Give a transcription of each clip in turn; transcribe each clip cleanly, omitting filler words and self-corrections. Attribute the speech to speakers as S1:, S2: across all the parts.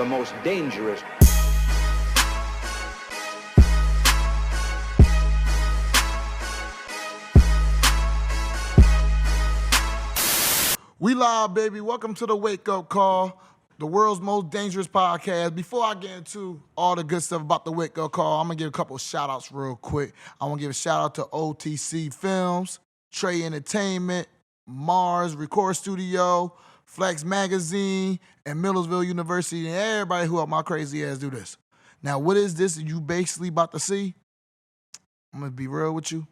S1: the most dangerous.
S2: We live, baby. Welcome to the Wake Up Call, the world's most dangerous podcast. Before I get into all the good stuff about the Wake Up Call, I'm going to give a couple of shout-outs real quick. I want to give a shout-out to OTC Films, Trey Entertainment, Mars Record Studio, Flex Magazine, and Millersville University, and everybody who helped my crazy ass do this. Now, what is this that you basically about to see? I'm going to be real with you.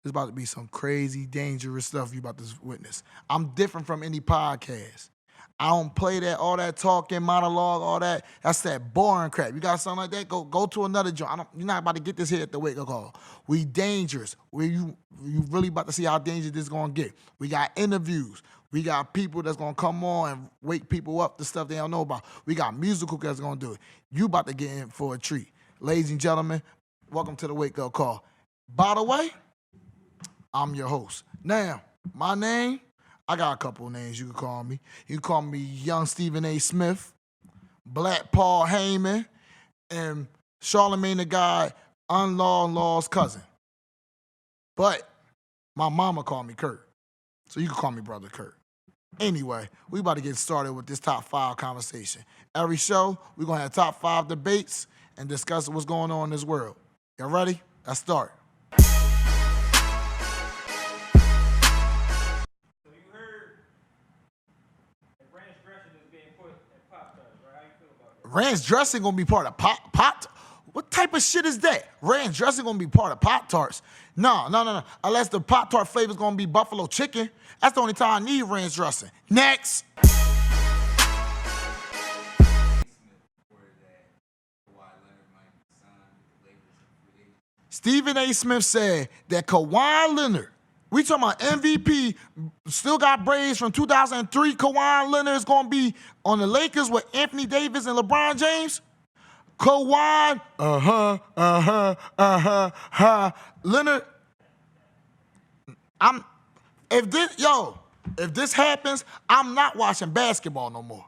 S2: It's about to be some crazy, dangerous stuff you about to witness. I'm different from any podcast. I don't play that, all that talking, monologue, all that. That's that boring crap. You got something like that? Go to another joint. You're not about to get this here at the Wake Up Call. We dangerous. You really about to see how dangerous this is going to get. We got interviews. We got people that's going to come on and wake people up to stuff they don't know about. We got musical that's going to do it. You about to get in for a treat. Ladies and gentlemen, welcome to the Wake Up Call. By the way, I'm your host. Now, my name, I got a couple of names you can call me. You can call me Young Stephen A. Smith, Black Paul Heyman, and Charlemagne the God, Law's cousin. But my mama called me Kurt, so you can call me Brother Kurt. Anyway, we about to get started with this top 5 conversation. Every show, we're going to have top 5 debates and discuss what's going on in this world. Y'all ready? Let's start. Ranch dressing gonna be part of Pop. What type of shit is that? Ranch dressing gonna be part of Pop-Tarts? No. Unless the Pop-Tart flavor's gonna be buffalo chicken. That's the only time I need ranch dressing. Next. Stephen A. Smith said that Kawhi Leonard, we talking about MVP, still got braids from 2003. Kawhi Leonard is going to be on the Lakers with Anthony Davis and LeBron James. Kawhi, Leonard, if this happens, I'm not watching basketball no more.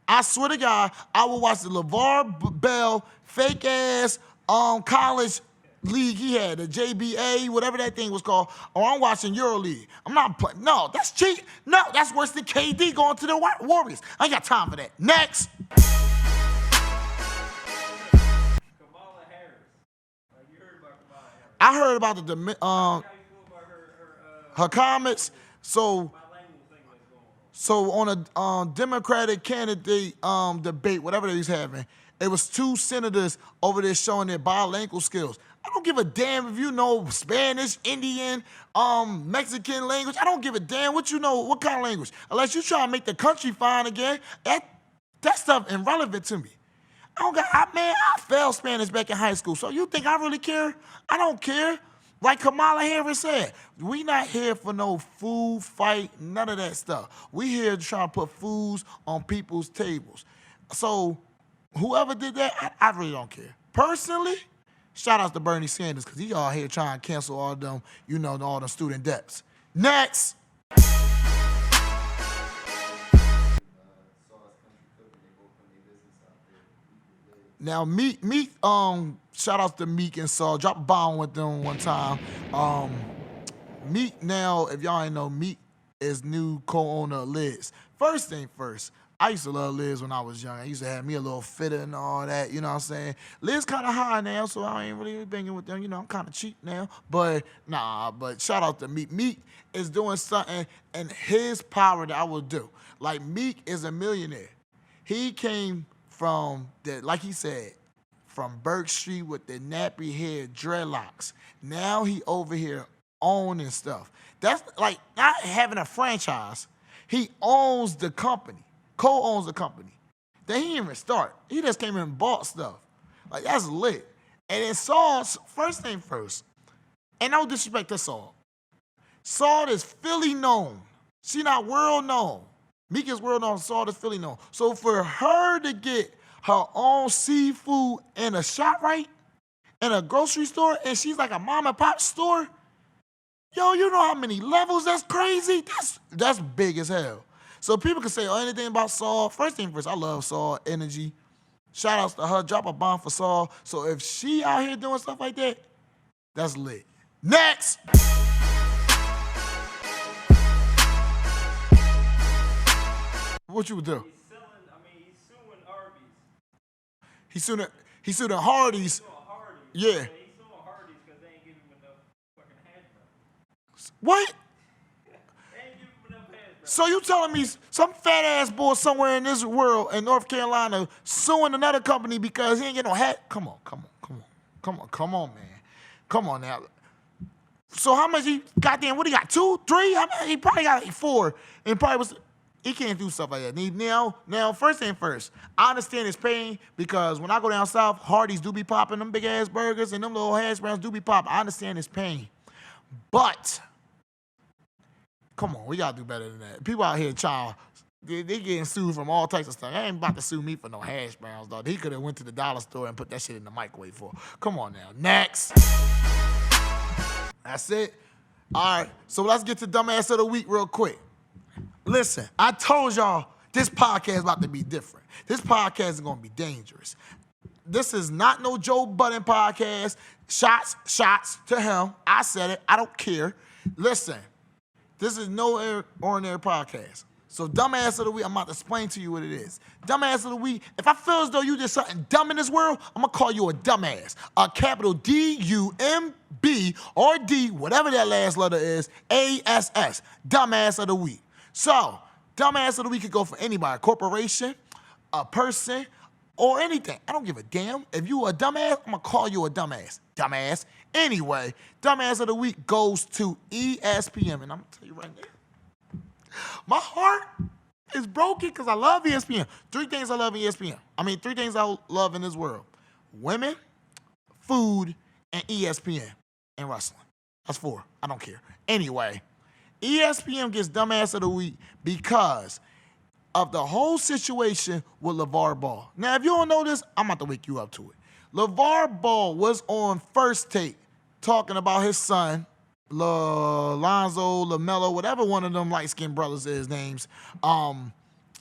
S2: I swear to God, I will watch the LeVar Bell fake-ass college league he had, the JBA, whatever that thing was called, or I'm watching EuroLeague. I'm not playing. No, that's cheap. No, that's worse than KD going to the Warriors. I ain't got time for that. Next.
S3: Kamala Harris. You heard about Kamala Harris?
S2: I heard about
S3: How you feel about
S2: her comments. So
S3: bilingual thing that's going on?
S2: on a Democratic candidate debate, whatever they was having, it was 2 senators over there showing their bilingual skills. I don't give a damn if you know Spanish, Indian, Mexican language. I don't give a damn what you know, what kind of language. Unless you try to make the country fine again, that stuff irrelevant to me. I failed Spanish back in high school, so you think I really care? I don't care. Like Kamala Harris said, we not here for no food fight, none of that stuff. We here to try to put foods on people's tables. So whoever did that, I really don't care. Personally, shout out to Bernie Sanders, because he all here trying to cancel all them, all the student debts. Next. Now, Meek, shout out to Meek and Saul. Drop a bomb with them one time. Meek now, if y'all ain't know, Meek is new co-owner of Liz. First thing first, I used to love Liz when I was young. I used to have me a little fitter and all that, you know what I'm saying? Liz kind of high now, so I ain't really banging with them. I'm kind of cheap now. But shout out to Meek. Meek is doing something in his power that I will do. Like, Meek is a millionaire. He came from, like he said, from Burke Street with the nappy hair, dreadlocks. Now he over here owning stuff. That's like not having a franchise. He owns the company. Co-owns the company. Then he didn't even start. He just came in and bought stuff. Like, that's lit. And then Saul, first thing first, and no disrespect to Saul. Saul is Philly known. She not world known. Meek is world known. Saul is Philly known. So for her to get her own seafood in a ShopRite, in a grocery store, and she's like a mom and pop store, yo, you know how many levels? That's crazy. That's big as hell. So people can say anything about Saul. First thing first, I love Saul energy. Shout outs to her. Drop a bomb for Saul. So if she out here doing stuff like that, that's lit. Next. What you would do?
S3: He's suing Arby's.
S2: He's suing Hardee's.
S3: He's suing Hardee's.
S2: Yeah.
S3: He's suing Hardee's because they ain't giving him enough fucking hash browns.
S2: What?
S3: They ain't giving him enough hash browns.
S2: So you telling me some fat ass boy somewhere in this world in North Carolina suing another company because he ain't get no hat? Come on, man. Come on now. So how much he goddamn, what he got, 2, 3? How many? He probably got like 4. And probably was, he can't do stuff like that. Now, first thing first, I understand his pain because when I go down south, Hardee's do be popping, them big ass burgers and them little hash browns do be popping. I understand his pain. But, come on, we gotta do better than that. People out here, they getting sued from all types of stuff. They ain't about to sue me for no hash browns, dog. He could have went to the dollar store and put that shit in the microwave for. Come on now. Next. That's it. All right, so let's get to Dumbass of the Week real quick. Listen, I told y'all this podcast is about to be different. This podcast is going to be dangerous. This is not no Joe Budden podcast. Shots to him. I said it. I don't care. Listen, this is no ordinary podcast. So Dumbass of the Week, I'm about to explain to you what it is. Dumbass of the Week, if I feel as though you did something dumb in this world, I'm going to call you a dumbass. A capital D-U-M-B or D, whatever that last letter is, A-S-S. Dumbass of the Week. So, Dumbass of the Week could go for anybody, a corporation, a person, or anything. I don't give a damn. If you a dumbass, I'm going to call you a dumbass. Dumbass. Anyway, Dumbass of the Week goes to ESPN. And I'm going to tell you right now, my heart is broken because I love ESPN. 3 things I love in ESPN. 3 things I love in this world. Women, food, and ESPN and wrestling. That's 4. I don't care. Anyway, ESPN gets Dumbass of the Week because of the whole situation with LeVar Ball. Now, if you don't know this, I'm about to wake you up to it. LeVar Ball was on First Take talking about his son, Lonzo, LaMelo, whatever one of them light-skinned brothers is names, talking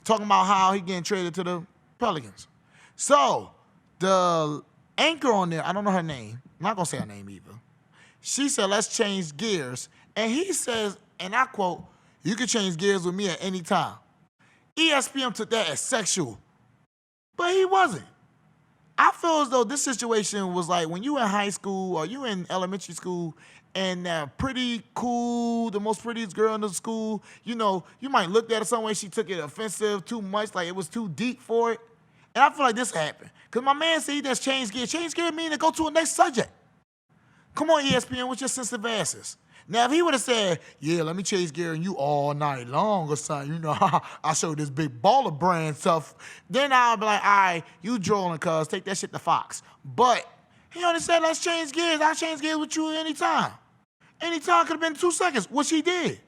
S2: about how he getting traded to the Pelicans. So, the anchor on there, I don't know her name. I'm not going to say her name either. She said, let's change gears. And he says, and I quote, you can change gears with me at any time. ESPN took that as sexual. But he wasn't. I feel as though this situation was like when you in high school or you in elementary school and pretty cool, the most prettiest girl in the school, you might look at her some way, she took it offensive too much, like it was too deep for it. And I feel like this happened. Because my man said he just changed gears. Change gears means to go to a next subject. Come on, ESPN, with your sensitive asses. Now, if he would have said, yeah, let me change gear and you all night long or something, I showed this big baller brand stuff, then I'll be like, all right, you drooling, cuz, take that shit to Fox. But he only said, let's change gears. I'll change gears with you anytime. Anytime could have been 2 seconds, which he did.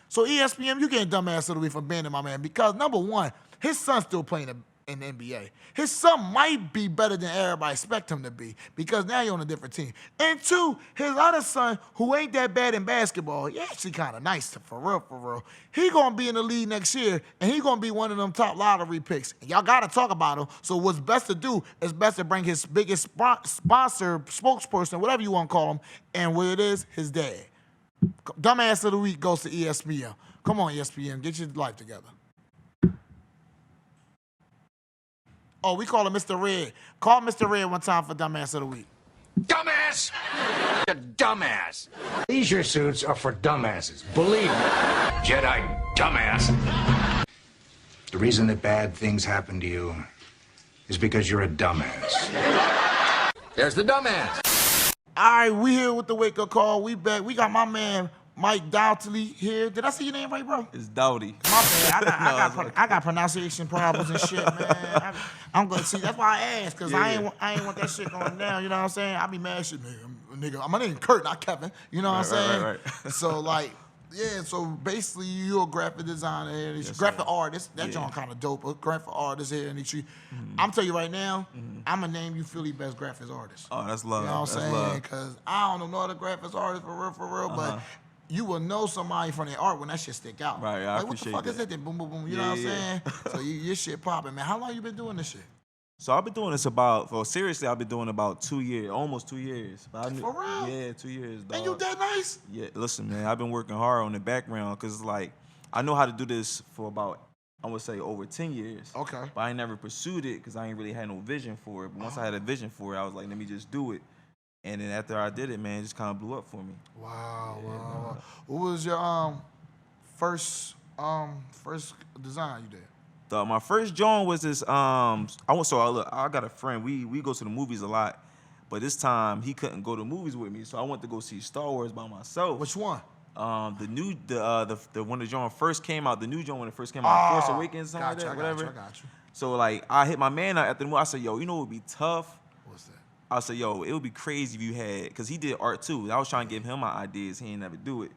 S2: So ESPN, you getting Dumbass of the Week for banning my man because, number one, his son's still playing in the NBA. His son might be better than everybody expect him to be because now you're on a different team. And 2, his other son, who ain't that bad in basketball, he actually kind of nice, for real. He going to be in the league next year, and he going to be one of them top lottery picks. And y'all got to talk about him. So what's best to do is best to bring his biggest sponsor, spokesperson, whatever you want to call him, and what it is, his dad. Dumbass of the Week goes to ESPN. Come on, ESPN, get your life together. Oh, we call him Mr. Red. Call Mr. Red one time for Dumbass of the Week.
S1: Dumbass! A dumbass. Leisure suits are for dumbasses. Believe me. Jedi dumbass. The reason that bad things happen to you is because you're a dumbass. There's the dumbass.
S2: All right, we here with the wake-up call. We back. We got my man Mike Doughty here. Did I say your name right, bro?
S4: It's Doughty.
S2: My bad. I got pronunciation problems and shit, man. I'm gonna see. That's why I asked, cause
S4: Yeah.
S2: I ain't want that shit going down. You know what I'm saying? I be mad shit, nigga. My name Kurt, not Kevin. You know what I'm saying?
S4: Right.
S2: So like, yeah. So basically, you're a graphic designer here,
S4: Yes,
S2: graphic
S4: sir.
S2: artist. That
S4: Yeah.
S2: joint kind of dope. A graphic artist here, and I'm telling you right now, I'm gonna name you Philly best graphics artist.
S4: Oh, that's love.
S2: You know what I'm
S4: That's
S2: saying?
S4: love.
S2: Because I don't know no other graphics artists for real, but you will know somebody from their art when that shit stick out.
S4: Right, I
S2: like, what the
S4: appreciate
S2: fuck is
S4: that.
S2: that? Then boom, boom, boom. You know what I'm saying? So your shit popping, man. How long you been doing this shit?
S4: So I've been doing this seriously, I've been doing about 2 years, almost 2 years. But
S2: For real?
S4: Yeah, 2 years, dog.
S2: And you that nice?
S4: Yeah, listen, man, I've been working hard on the background because, like, I know how to do this for about, I would say, over 10 years.
S2: Okay.
S4: But I ain't never pursued it because I ain't really had no vision for it. But once I had a vision for it, I was like, let me just do it. And then after I did it, man, it just kind of blew up for me.
S2: Wow. What was your first design you did?
S4: My first joint was this. I got a friend. We go to the movies a lot, but this time he couldn't go to movies with me, so I went to go see Star Wars by myself.
S2: Which one?
S4: The when the joint first came out, the new joint when it first came out, Force Awakens, something like that, whatever.
S2: I got you.
S4: So like I hit my man out at the movie. I said, yo, you know what would be tough?
S2: What's that?
S4: I said, yo, it would be crazy if you had, because he did art too. I was trying to give him my ideas. He ain't never do it.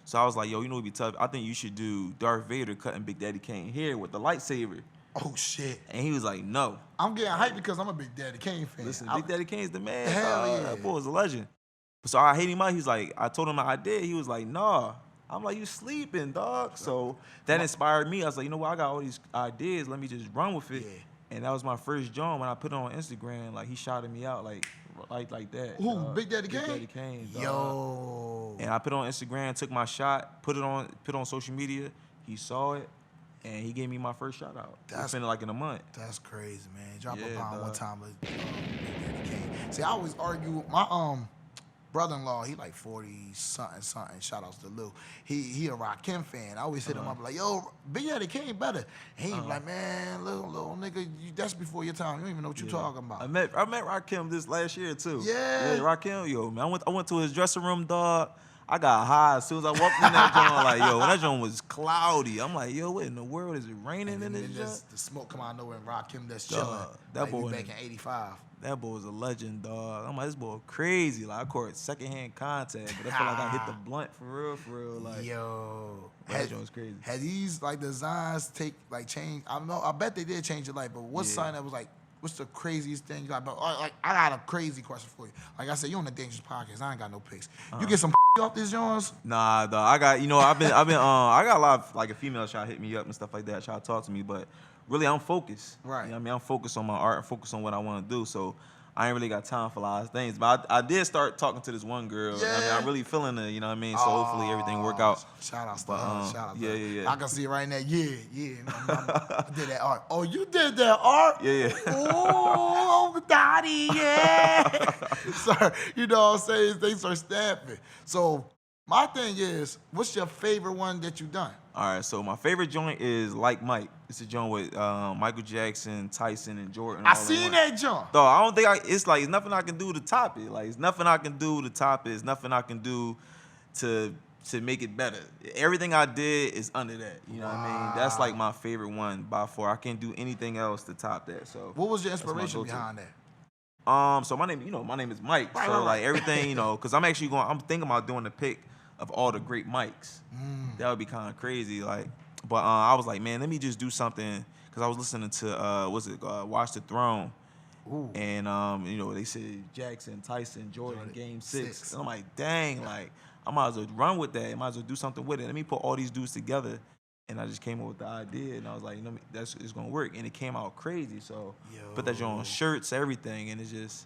S4: So I was like, yo, you know what would be tough? I think you should do Darth Vader cutting Big Daddy Kane hair with the lightsaber.
S2: Oh, shit.
S4: And he was like, no.
S2: I'm getting hyped because I'm a Big Daddy Kane fan.
S4: Listen, Big Daddy Kane's the man.
S2: Hell yeah.
S4: That boy is a legend. So I hit him out. He's like, I told him my idea. He was like, nah. I'm like, you sleeping, dog. So that inspired me. I was like, you know what? I got all these ideas. Let me just run with it.
S2: Yeah.
S4: And that was my first joint. When I put it on Instagram, like he shouted me out like that.
S2: Who? Big Daddy Kane?
S4: Big Daddy Kane. Dog.
S2: Yo.
S4: And I put it on Instagram, took my shot, put it on social media. He saw it, and he gave me my first shout out. It's been like in a month.
S2: That's crazy, man. Drop
S4: Yeah,
S2: a bomb
S4: dog.
S2: one time, but Big Daddy Kane. See, I always argue with my brother-in-law. He like 40 something. Shout outs to Lou. He a Rakim fan. I always hit him up like, yo, Big Daddy Kane better. And he like, man, little nigga, that's before your time. You don't even know what you talking about.
S4: I met Rakim this last year too.
S2: Yeah.
S4: Rakim, yo, man. I went to his dressing room, dog. I got high as soon as I walked in that joint. Like, yo, when that joint was cloudy, I'm like, yo, what in the world is it raining in this joint?
S2: The smoke come out of nowhere and Rakim that's chilling.
S4: That
S2: like
S4: boy
S2: back in '85.
S4: That boy was a legend, dog. I'm like, this boy crazy. Like, I caught secondhand contact, but I feel like I hit the blunt for real. Like,
S2: yo,
S4: that joint was crazy.
S2: Had these like designs change? I bet they did change your life. But what's something that was like? What's the craziest thing you got? But like, I got a crazy question for you. Like I said, you on the Dangerous Podcast. I ain't got no picks. You get some off these joints?
S4: Nah, dog. I got, I got a lot of like a female try to hit me up and stuff like that, try to talk to me, but really I'm focused.
S2: Right.
S4: You know what I mean? I'm focused on my art and focused on what I want to do. So I ain't really got time for a lot of things. But I did start talking to this one girl.
S2: Yeah.
S4: I mean, I'm really feeling her, you know what I mean? So hopefully everything work out.
S2: Shout out to her. Shout out to her.
S4: Yeah.
S2: I can see it right now. Yeah. I did that art. Oh, you did that art?
S4: Yeah.
S2: Oh, Doughty, yeah. So, you know what I'm saying? They start stamping. So my thing is, what's your favorite one that you done?
S4: All right, so my favorite joint is Like Mike. It's a joint with Michael Jackson, Tyson, and Jordan.
S2: I seen that joint.
S4: Though I don't think it's nothing I can do to top it. Like, it's nothing I can do to top it. It's nothing I can do to make it better. Everything I did is under that. You know what I mean? That's like my favorite one by far. I can't do anything else to top that. So
S2: what was your inspiration behind that?
S4: So my name is Mike.
S2: Right,
S4: so
S2: right.
S4: like everything, because I'm thinking about doing a pick of all the great Mikes. That would be kind of crazy. Like, but I was like, man, let me just do something, because I was listening to Watch the Throne.
S2: Ooh.
S4: And they said Jackson, Tyson, Jordan, Game 6. And I'm like, dang, like I might as well run with that. I might as well do something with it. Let me put all these dudes together. And I just came up with the idea, and I was like, it's gonna work. And it came out crazy. So put that joint on shirts, everything, and it just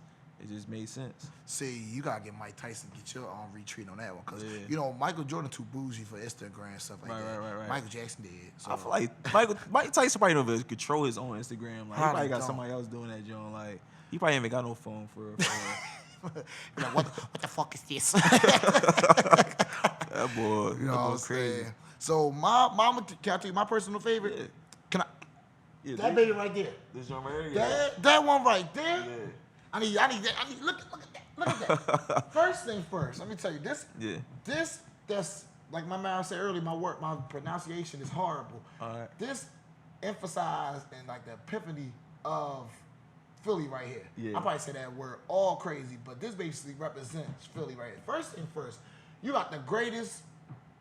S4: made sense.
S2: See, you gotta get Mike Tyson, get your own retreat on that one, because
S4: Yeah.
S2: Michael Jordan too bougie for Instagram and stuff like that.
S4: Right.
S2: Michael Jackson did. So.
S4: I feel like Mike Tyson probably don't even control his own Instagram. Like, he probably got somebody else doing that joint. Like, he probably ain't even got no phone for real.
S2: Like, what the fuck is this?
S4: That boy,
S2: You know what I'm
S4: crazy.
S2: saying? So my mama, can I tell you my personal favorite?
S4: Yeah.
S2: Can I?
S4: Yeah,
S2: That baby right there.
S4: This joint right here.
S2: That one right there.
S4: Yeah.
S2: I need look at that. First thing first, let me tell you this.
S4: Yeah.
S2: That's like my man said earlier, my pronunciation is horrible.
S4: All right.
S2: This emphasized and like the epiphany of Philly right here.
S4: Yeah.
S2: I probably say that word all crazy, but this basically represents Philly right here. First thing first, you got the greatest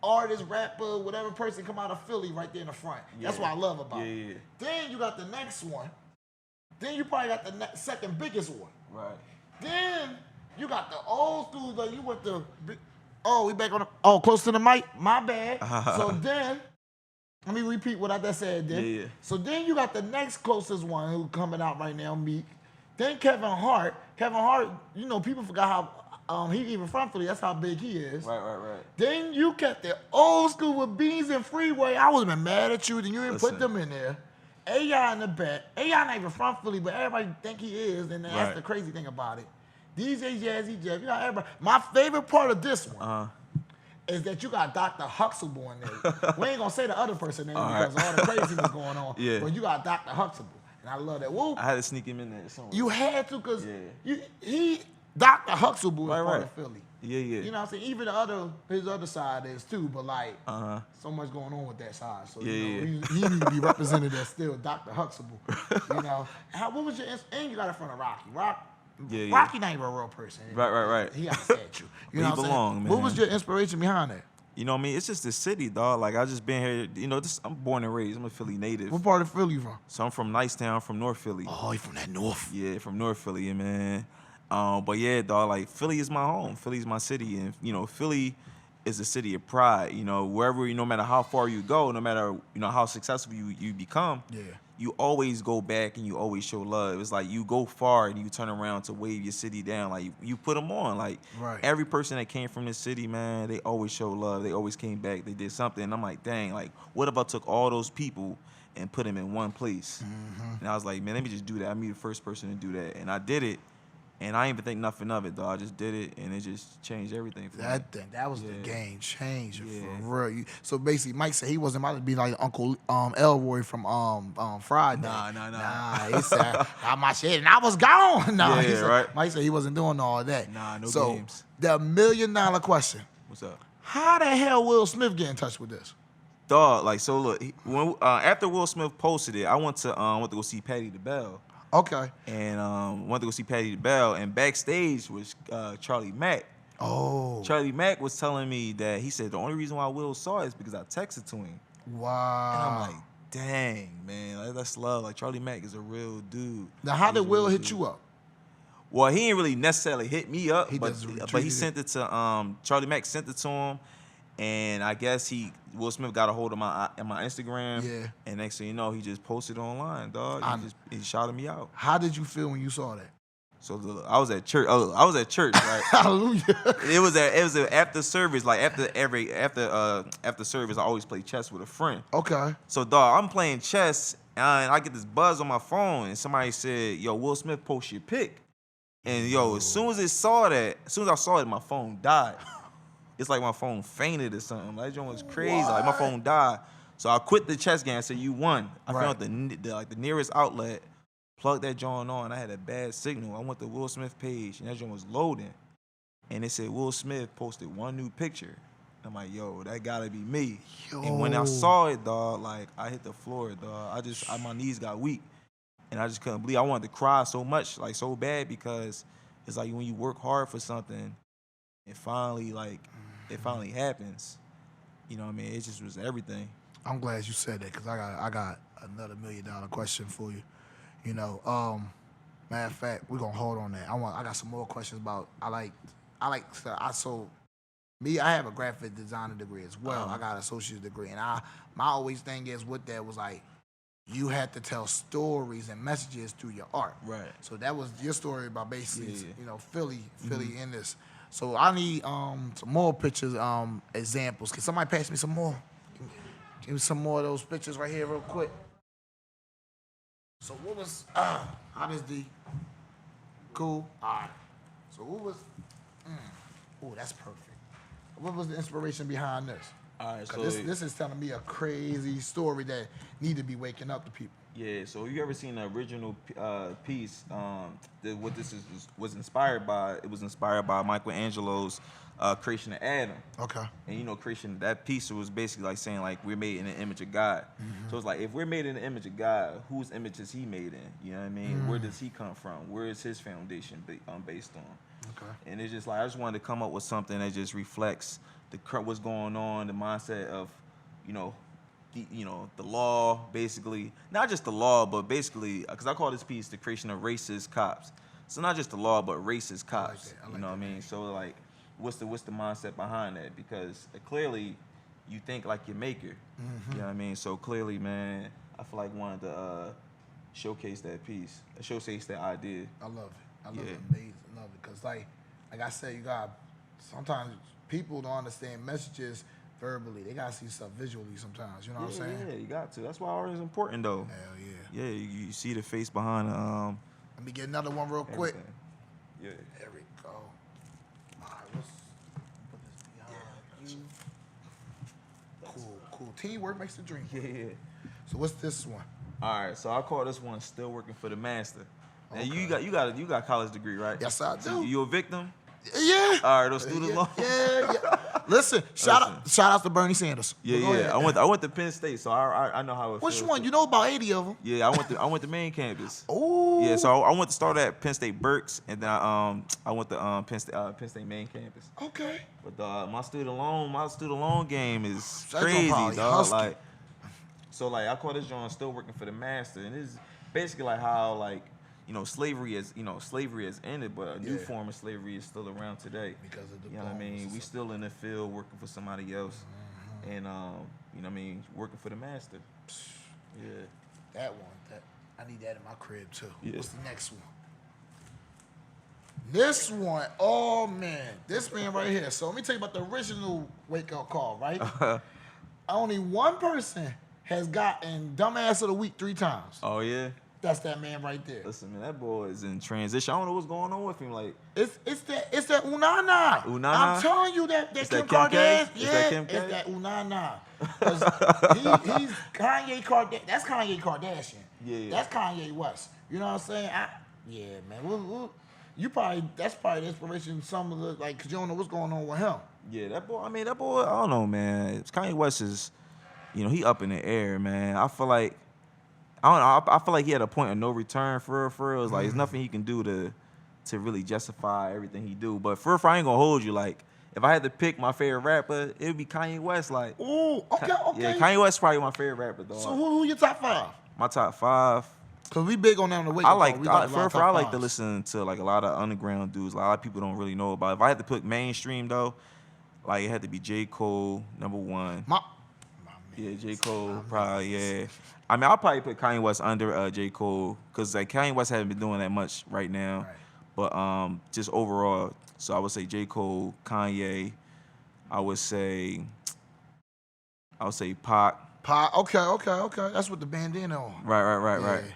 S2: artist, rapper, whatever person come out of Philly right there in the front. That's what I love about it.
S4: Yeah.
S2: Then you got the next one. Then you probably got the second biggest one.
S4: Right.
S2: Then you got the old school, like you went to Oh, we back on the, close to the mic? My bad. So then, let me repeat what I just said then.
S4: Yeah.
S2: So then you got the next closest one who coming out right now, Meek. Then Kevin Hart. Kevin Hart, you know, people forgot how he even from Philly. That's how big he is.
S4: Right.
S2: Then you kept the old school with Beans and Freeway. I would have been mad at you. Then you didn't put them in there. AI in the back. AI not even from Philly, but everybody think he is. And that's the crazy thing about it. DJ Jazzy Jeff, you know, everybody. My favorite part of this one is that you got Dr. Huxtable in there. We ain't gonna say the other person's name because all the craziness going on.
S4: Yeah.
S2: But you got Dr. Huxtable. And I love that. Whoop.
S4: I had to sneak him in there somewhere.
S2: You had to because Dr. Huxtable is part of Philly.
S4: Yeah.
S2: You know what I'm saying? Even his other side is too, but like so much going on with that side. So you know, he need to be represented as still Dr. Huxtable. You know. What was your and you got it from Rocky. Rocky not even a real person.
S4: Right.
S2: He got to say it. You know what I'm saying?
S4: Man.
S2: What was your inspiration behind that?
S4: You know what I mean? It's just the city, dog. Like, I just been here, you know, I'm born and raised. I'm a Philly native.
S2: What part of Philly you from?
S4: So I'm from Nicetown, from North Philly.
S2: Oh, you from that north?
S4: Yeah, from North Philly, man. But yeah, dog, like, Philly is my home. Philly's my city. And, you know, Philly is a city of pride. You know, wherever, no matter how far you go, no matter, you know, how successful you become, you always go back and you always show love. It's like you go far and you turn around to wave your city down. Like, you put them on. Like, every person that came from this city, man, they always show love. They always came back. They did something. And I'm like, dang, like, what if I took all those people and put them in one place? And I was like, man, let me just do that. I'm the first person to do that. And I did it. And I didn't even think nothing of it, though. I just did it, and it just changed everything for me.
S2: That was the game changer for real. So basically, Mike said he wasn't about to be like Uncle Elroy from Friday.
S4: Nah.
S2: He said, I got my shit, and I was gone.
S4: Right.
S2: Mike said he wasn't doing all that.
S4: No
S2: so,
S4: games.
S2: The $1 million question.
S4: What's up?
S2: How the hell Will Smith get in touch with this?
S4: Dog, like, so look, when after Will Smith posted it, I went to go see Patti LaBelle.
S2: Okay.
S4: And went to go see Patti LaBelle, and backstage was Charlie Mack.
S2: Oh.
S4: Charlie Mack was telling me that he said the only reason why Will saw it is because I texted to him.
S2: Wow.
S4: And I'm like, dang, man, like, that's love. Like, Charlie Mack is a real dude.
S2: Now, how did Will hit you up?
S4: Well, he didn't really necessarily hit me up, but he sent it to Charlie Mack sent it to him. And I guess Will Smith got a hold of my Instagram. Yeah. And next thing you know, he just posted online, dog. He shouted me out.
S2: How did you feel when you saw that?
S4: So I was at church. I was at church, right?
S2: Hallelujah.
S4: It was after service, like after service, I always play chess with a friend.
S2: Okay.
S4: So dog, I'm playing chess, and I get this buzz on my phone, and somebody said, "Yo, Will Smith post your pic." And as soon as I saw it, my phone died. It's like my phone fainted or something. That joint was crazy. What? Like, my phone died. So I quit the chess game. I said, you won. I found the nearest outlet, plugged that joint on. I had a bad signal. I went to Will Smith page, and that joint was loading. And it said Will Smith posted one new picture. I'm like, yo, that gotta be me. And when I saw it, dog, like, I hit the floor, dog. My knees got weak. And I just couldn't believe. I wanted to cry so much, like, so bad, because it's like when you work hard for something, it finally happens. You know what I mean? It just was everything.
S2: I'm glad you said that, because I got another $1 million question for you. You know, matter of fact, we're gonna hold on that. I got some more questions about I have a graphic designer degree as well. I got an associate's degree, and my always thing is with that was like, you had to tell stories and messages through your art. Right. So that was your story about basically, Philly in this. So I need some more pictures, examples. Can somebody pass me some more? Give me some more of those pictures right here real quick. So what was, how does the, cool, all right. So what was, that's perfect. What was the inspiration behind this? All right, so this is telling me a crazy story that need to be waking up to people.
S4: Yeah, so you ever seen the original piece? What this was inspired by? It was inspired by Michelangelo's creation of Adam. Okay. And creation, that piece was basically like saying like we're made in the image of God. Mm-hmm. So it's like if we're made in the image of God, whose image is He made in? You know what I mean? Where does He come from? Where is His foundation based on? Okay. And it's just like I just wanted to come up with something that just reflects what's going on, the mindset of, the law, basically. Not just the law, but basically, because I call this piece the creation of racist cops. So not just the law, but racist cops. I like that. You know what I mean? So like, what's the mindset behind that? Because clearly, you think like your maker. You know what I mean? So clearly, man, I feel like wanted to showcase that piece, showcase that idea.
S2: I love it. I love it. Amazing. I love it. Because, like I said, you got sometimes people don't understand messages verbally. They got to see stuff visually sometimes. You know what I'm saying?
S4: Yeah, you got to. That's why art is important, though.
S2: Hell yeah.
S4: Yeah, you see the face behind
S2: Let me get another one real quick.
S4: everything. Yeah.
S2: There we go. All right, let's put this behind you. Cool. Teamwork makes the dream.
S4: Yeah.
S2: So what's this one?
S4: All right, so I call this one "Still Working for the Master." Now
S2: Okay.
S4: you got a college degree, right?
S2: Yes, I
S4: So
S2: do.
S4: you a victim?
S2: Yeah.
S4: All right, those student loans.
S2: Yeah. Listen, shout out to Bernie Sanders.
S4: Yeah,
S2: Go ahead.
S4: I went to Penn State, so I know how it
S2: Which
S4: feels.
S2: one? You know about 80 of them.
S4: Yeah, I went to main campus.
S2: Ooh.
S4: Yeah, so I went to start at Penn State Berks, and then I went to Penn State main campus.
S2: Okay.
S4: But my student loan game is
S2: That joint
S4: crazy,
S2: probably
S4: dog.
S2: husky.
S4: So I call this joint "Still Working for the Master," and it's basically like how slavery has ended, but a new form of slavery is still around today.
S2: Because of the
S4: You know what I mean?
S2: bones.
S4: We still in the field working for somebody else, and you know what I mean, working for the master. Yeah.
S2: That one. I need that in my crib too.
S4: Yeah.
S2: What's the next one? This one, oh man, this man right here. So let me tell you about the original wake up call, right? Only one person has gotten dumbass of the week 3 times.
S4: Oh yeah.
S2: That's that man right there.
S4: Listen, man, that boy is in transition. I don't know what's going on with him. Like,
S2: It's that Unana.
S4: Unana?
S2: I'm telling you that
S4: It's
S2: Kim
S4: that Kim K?
S2: Kardashian.
S4: It's
S2: Yeah,
S4: that Kim K?
S2: it's that Unana. 'Cause he's Kanye Kardashian. That's Kanye Kardashian.
S4: Yeah.
S2: That's Kanye West. You know what I'm saying? Yeah, man. That's probably the inspiration. Some of the because you don't know what's going on with him.
S4: yeah, that boy. I don't know, man. Kanye West is, he up in the air, man. I feel like, I don't know. I feel like he had a point of no return for real. It's like there's nothing he can do to really justify everything he do. But for real, I ain't gonna hold you. Like, if I had to pick my favorite rapper, it would be Kanye West. Like,
S2: Ooh, okay.
S4: yeah, Kanye West is probably my favorite rapper, dog.
S2: So who your top 5?
S4: My top 5.
S2: Cause we big on that on the wake
S4: I
S2: up
S4: like,
S2: call. We got a lot of top
S4: I like to
S2: 5s.
S4: listen to like a lot of underground dudes. A lot of people don't really know about. If I had to put mainstream though, like it had to be J. Cole, number 1.
S2: My
S4: Yeah, J. Cole, probably, yeah. I mean, I'll probably put Kanye West under J. Cole, because like Kanye West hasn't been doing that much right now.
S2: Right.
S4: But just overall, so I would say J. Cole, Kanye, I would say Pac.
S2: Okay. That's what the bandana on.
S4: Right.
S2: Yeah.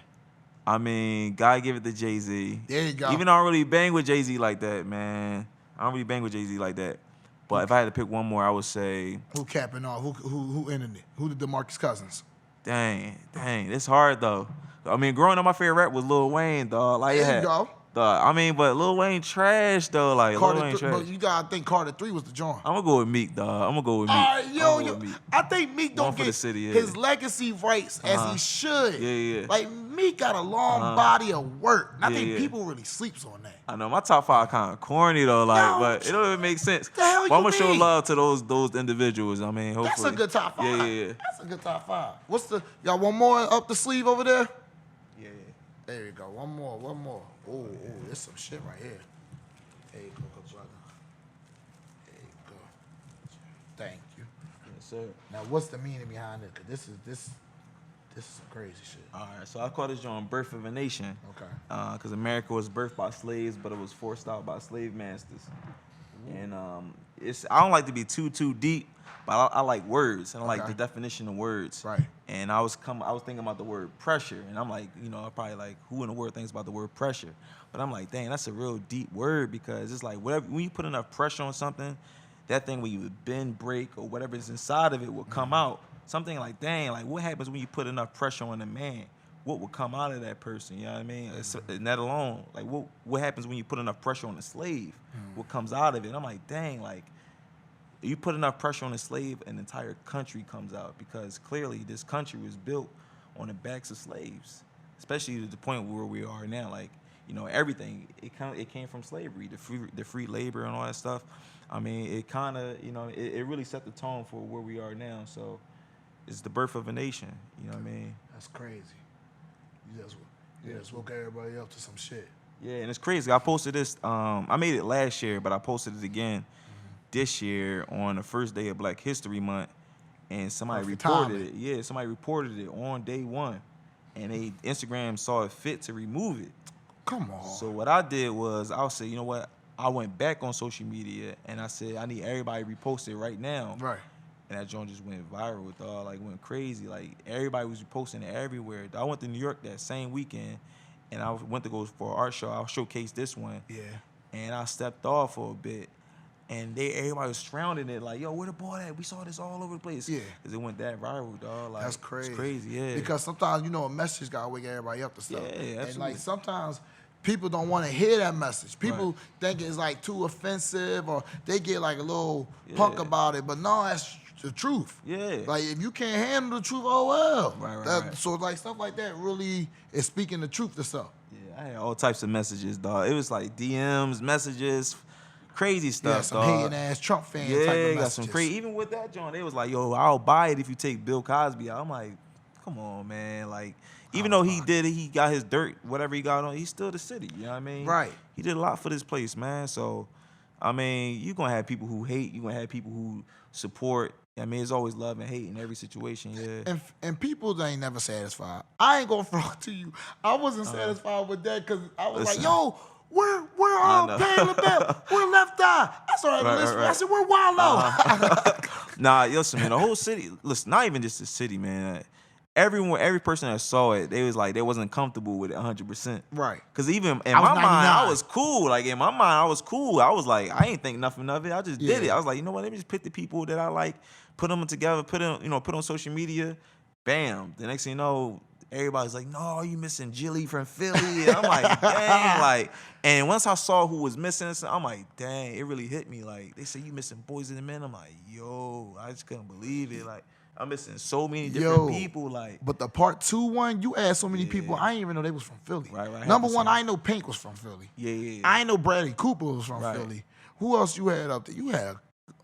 S4: I mean, gotta give it to Jay-Z.
S2: There you go.
S4: Even though I don't really bang with Jay-Z like that, man. I don't really bang with Jay-Z like that. But if I had to pick one more, I would say,
S2: Who capping off? Who ended it? Who did DeMarcus Cousins?
S4: dang, it's hard though. I mean, growing up, my favorite rap was Lil Wayne, dog. Like,
S2: There you go.
S4: Dog, I mean, but Lil Wayne trash though. Like, Lil Wayne trash.
S2: But you gotta think Carter 3 was the joint.
S4: I'm gonna go with Meek, dog. I'm gonna go with Meek.
S2: All right,
S4: I'ma go
S2: yo,
S4: with Meek.
S2: I think Meek don't
S4: One for
S2: get
S4: the city, yeah.
S2: his legacy rights as he should.
S4: Yeah.
S2: Like Meek got a long body of work. And I think
S4: Yeah.
S2: people really sleeps on that.
S4: I know my top 5 kind of corny though, like,
S2: No,
S4: but it don't even make sense.
S2: the hell
S4: But I'm
S2: you
S4: gonna show
S2: mean?
S4: love to those individuals. I mean, hopefully.
S2: That's a good top 5.
S4: Yeah.
S2: That's a good top 5. Y'all one more up the sleeve over there?
S4: Yeah.
S2: There you go. One more. Oh, there's some shit right here. There you go, good brother. There you go. Thank you.
S4: Yes, sir.
S2: Now, what's the meaning behind it? Cause this is some crazy shit.
S4: All right, so I call this joint "Birth of a Nation."
S2: Okay.
S4: Because America was birthed by slaves, but it was forced out by slave masters. And I don't like to be too deep, but I like words and I like
S2: Okay.
S4: the definition of words.
S2: Right.
S4: And I was thinking about the word pressure, and I'm like, probably like, who in the world thinks about the word pressure? But I'm like, dang, that's a real deep word, because it's like when you put enough pressure on something, that thing when you bend, break, or whatever is inside of it will come out. Something like, dang, like what happens when you put enough pressure on a man? What will come out of that person? You know what I mean? And that alone, like what happens when you put enough pressure on a slave? What comes out of it? And I'm like, dang, like you put enough pressure on a slave, an entire country comes out, because clearly this country was built on the backs of slaves, especially to the point where we are now. Like, everything, it came from slavery, the free labor and all that stuff. I mean, it kind of, it really set the tone for where we are now. So it's the birth of a nation. You know what I mean?
S2: That's crazy. You just woke everybody up to some shit.
S4: Yeah, and it's crazy. I posted this. I made it last year, but I posted it again. this year on the first day of Black History Month, and somebody
S2: Perfect
S4: reported
S2: timing.
S4: it. Yeah, somebody reported it on day one, and Instagram saw it fit to remove it.
S2: Come on.
S4: So what I did was I said, you know what? I went back on social media and I said I need everybody to repost it right now.
S2: Right.
S4: And that joint just went viral, dog. Like went crazy. Like everybody was reposting it everywhere. I went to New York that same weekend, and I went to go for an art show. I showcased this one.
S2: Yeah.
S4: And I stepped off for a bit, and everybody was surrounding it like, yo, where the boy at? We saw this all over the place.
S2: Yeah.
S4: Cause it went that viral, dog. Like
S2: That's crazy.
S4: It's crazy, yeah.
S2: Because sometimes, a message got to wake everybody up to stuff.
S4: Yeah, absolutely.
S2: And, like, sometimes people don't want to hear that message. People
S4: Right.
S2: think it's, like, too offensive, or they get, like, a little punk about it. But, no, that's the truth.
S4: Yeah.
S2: Like, if you can't handle the truth, oh, well.
S4: Right.
S2: So, like, stuff like that really is speaking the truth to stuff.
S4: Yeah, I had all types of messages, dog. It was like DMs, messages, crazy stuff,
S2: Yeah, some
S4: dog.
S2: hating-ass Trump fan type of
S4: Yeah,
S2: messages.
S4: got some crazy. Even with that joint, they was like, yo, I'll buy it if you take Bill Cosby out. I'm like, come on, man. Like, even though he got his dirt, whatever he got on, he's still the city. You know what I mean?
S2: Right.
S4: He did a lot for this place, man. So, I mean, you're going to have people who hate. You're going to have people who support. I mean, it's always love and hate in every situation, yeah.
S2: And people ain't never satisfied. I ain't gonna front to you. I wasn't satisfied with that because I was
S4: Listen.
S2: like, yo, where
S4: I know.
S2: Pam LaBelle? Where Left Eye? I started
S4: Right,
S2: listening.
S4: right.
S2: I said, where Wallow?
S4: Nah, listen, man, the whole city, listen, not even just the city, man. Every person that saw it, they was like, they wasn't comfortable with it 100%.
S2: Right.
S4: Because even in
S2: I was
S4: my mind, I
S2: 99.
S4: was cool. Like, in my mind, I was cool. I was like, I ain't think nothing of it. I just did it.
S2: Yeah.
S4: I was like, you know what? Let me just pick the people that I like, put them together, put on social media. Bam. The next thing you know, everybody's like, no, you missing Jilly from Philly. And I'm like, dang. Like, and once I saw who was missing, I'm like, dang, it really hit me. Like, they say you missing Boys and the Men. I'm like, yo, I just couldn't believe it. Like, I'm missing so many different people. Like,
S2: But the part 2 one, you asked so many people, I didn't even know they was from Philly.
S4: Right.
S2: Number one,
S4: 100%.
S2: I ain't know Pink was from Philly.
S4: Yeah.
S2: I ain't know Bradley Cooper was from
S4: Right.
S2: Philly. Who else you had up there? You had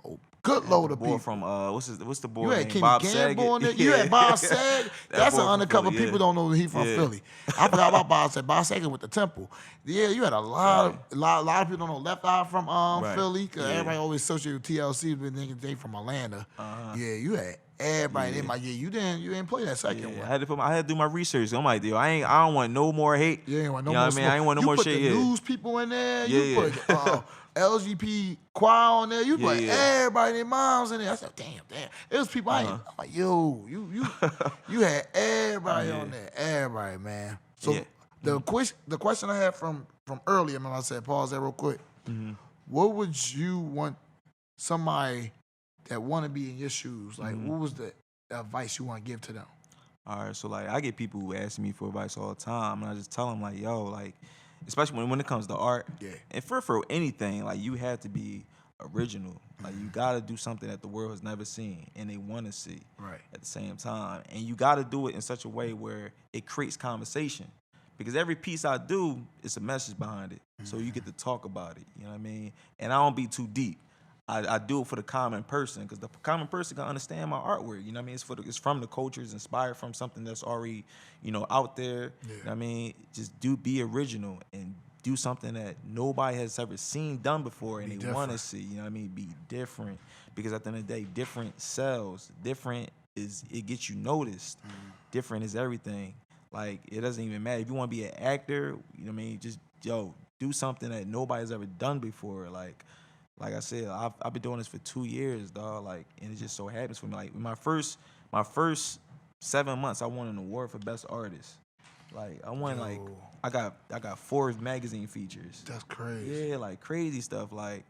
S2: a good load of
S4: boy
S2: people.
S4: from what's the boy
S2: You had
S4: name?
S2: Kenny
S4: Bob
S2: Gamble in there.
S4: Saget.
S2: You had Bob Saget. That's
S4: boy
S2: an
S4: from
S2: undercover.
S4: Philly,
S2: People
S4: yeah.
S2: don't know he from
S4: Yeah.
S2: Philly. I forgot about Bob Saget. Bob Saget with the Temple. Yeah, you had a lot of people don't know Left Eye from
S4: Right.
S2: Philly, because
S4: Yeah.
S2: everybody always associate with TLC, but niggas they from Atlanta. Yeah, you had everybody. They like, you didn't play that second
S4: Yeah,
S2: one.
S4: I had to do my research. I'm like, yo, I don't want no more hate.
S2: You ain't want no
S4: you know
S2: more
S4: what I mean?
S2: smoke.
S4: I ain't want no
S2: you
S4: more
S2: put
S4: shit.
S2: the
S4: Yeah.
S2: news people in there.
S4: Yeah,
S2: You put LGP choir on there. You put
S4: Yeah.
S2: everybody their moms in there. I said, damn. It was people I ain't. I'm like, yo, you had everybody on there. Everybody, man. So
S4: Yeah.
S2: the question I had from earlier, man, I said, pause that real quick.
S4: Mm-hmm.
S2: What would you want somebody that want to be in your shoes? Like, what was the advice you want to give to them?
S4: All right, so like I get people who ask me for advice all the time, and I just tell them like, yo, like, especially when it comes to art,
S2: Yeah.
S4: and for anything, like you have to be original. Like you gotta do something that the world has never seen and they want to see.
S2: Right.
S4: At the same time, and you gotta do it in such a way where it creates conversation. Because every piece I do, it's a message behind it. So you get to talk about it. You know what I mean? And I don't be too deep. I do it for the common person, because the common person can understand my artwork. You know what I mean? It's from the culture, it's inspired from something that's already, out there.
S2: Yeah.
S4: You know what I mean? Just be original and do something that nobody has ever seen done before and they want to see. You know what I mean? Be different. Because at the end of the day, different sells. Different it gets you noticed. Different is everything. Like, it doesn't even matter. If you want to be an actor, you know what I mean? Just, do something that nobody's ever done before. Like I said, I've been doing this for 2 years, dog. Like, and it just so happens for me. Like, my first 7 months, I won an award for best artist. Like, I won I got Forbes magazine features.
S2: That's crazy.
S4: Yeah, like crazy stuff. Like,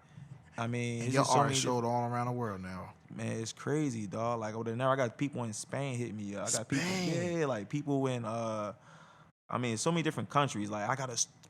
S4: I mean,
S2: And
S4: it's
S2: your
S4: just so
S2: art
S4: many
S2: showed all around the world now.
S4: Man, it's crazy, dog. Like, over there now, I got people in Spain hit me up. I got
S2: Spain?
S4: people, like people in so many different countries. Like,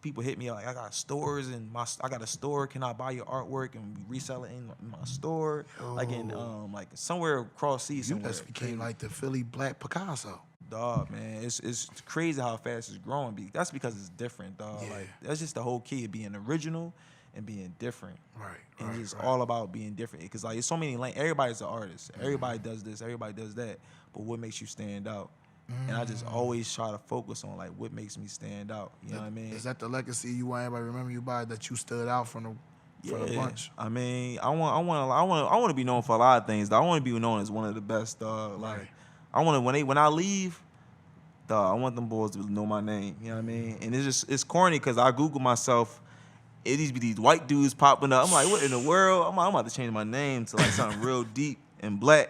S4: people hit me up. Like, I got stores I got a store. Can I buy your artwork and resell it in my store? Like in like somewhere across seas.
S2: You
S4: somewhere.
S2: just became like the Philly Black Picasso.
S4: Dog, man, it's crazy how fast it's growing. That's because it's different, dog.
S2: Yeah.
S4: Like, that's just the whole key of being original and being different.
S2: Right.
S4: And it's all about being different. Because, like, it's so many everybody's an artist. Everybody does this. Everybody does that. But what makes you stand out? And I just always try to focus on, like, what makes me stand out. You know what I mean?
S2: Is that the legacy you want everybody to remember you by, that you stood out from the for the bunch.
S4: I mean, I want to be known for a lot of things. Though. I want to be known as one of the best. Like,
S2: Right.
S4: I want to when I leave, I want them boys to know my name. You know what I mean? And it's corny because I Google myself. It be these white dudes popping up. I'm like, what in the world? I'm about to change my name to like something real deep and black.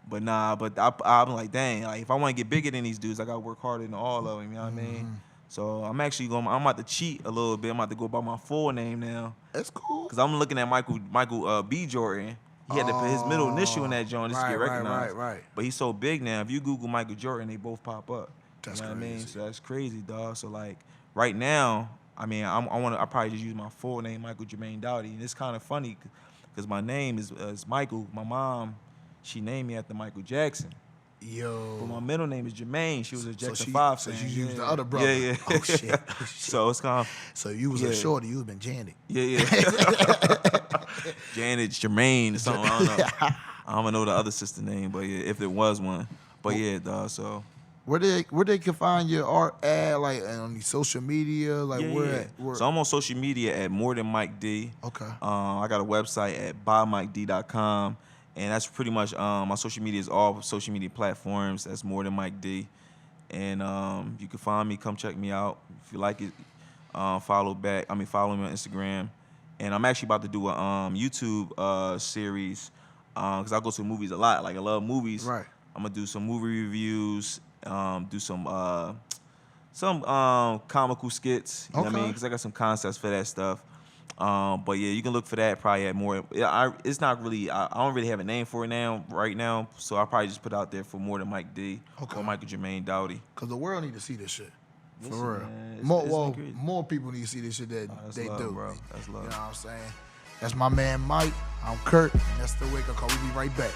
S4: But nah, I'm like, dang, like if I want to get bigger than these dudes, I gotta work harder than all of them. You know what I mean? So I'm actually I'm about to cheat a little bit. I'm about to go by my full name now.
S2: That's cool.
S4: Cause I'm looking at Michael B. Jordan. He had to put his middle initial in that joint just to get recognized.
S2: Right.
S4: But he's so big now. If you Google Michael Jordan, they both pop up.
S2: That's
S4: you know what I mean?
S2: crazy.
S4: So that's crazy, dog. So like right now, I mean, I probably just use my full name, Michael Jermaine Doughty, and it's kind of funny because my name is Michael. My mom, she named me after Michael Jackson.
S2: Yo.
S4: But my middle name is Jermaine. She was a Jackson
S2: she,
S4: 5
S2: so
S4: fan.
S2: you used the other brother.
S4: Yeah.
S2: Oh shit.
S4: So it's kind of
S2: So you was a shorty. You was been Janet.
S4: yeah. Janet Jermaine or something. I don't know. I don't know the other sister name, but yeah, if there was one. But yeah, dog. So.
S2: Where they can find your art at, like on the social media, like where?
S4: So I'm on social media at More Than Mike D.
S2: Okay.
S4: I got a website at bymiked.com, and that's pretty much my social media is all social media platforms. That's More Than Mike D, and you can find me. Come check me out if you like it. Follow me on Instagram, and I'm actually about to do a YouTube series because I go to movies a lot. Like I love movies.
S2: Right.
S4: I'm gonna do some movie reviews. Do some comical skits. You know what I mean? Because I got some concepts for that stuff. But yeah, you can look for that probably at more. It's not really. I don't really have a name for it right now. So I'll probably just put out there for More Than Mike D or Michael Jermaine Doughty.
S2: Cause the world need to see this shit.
S4: Listen,
S2: For real.
S4: man,
S2: More people need to see this shit that they
S4: love,
S2: do.
S4: bro. That's love.
S2: You know what I'm saying? That's my man Mike. I'm Kurt, and that's the Wake Up Call. We'll be right back.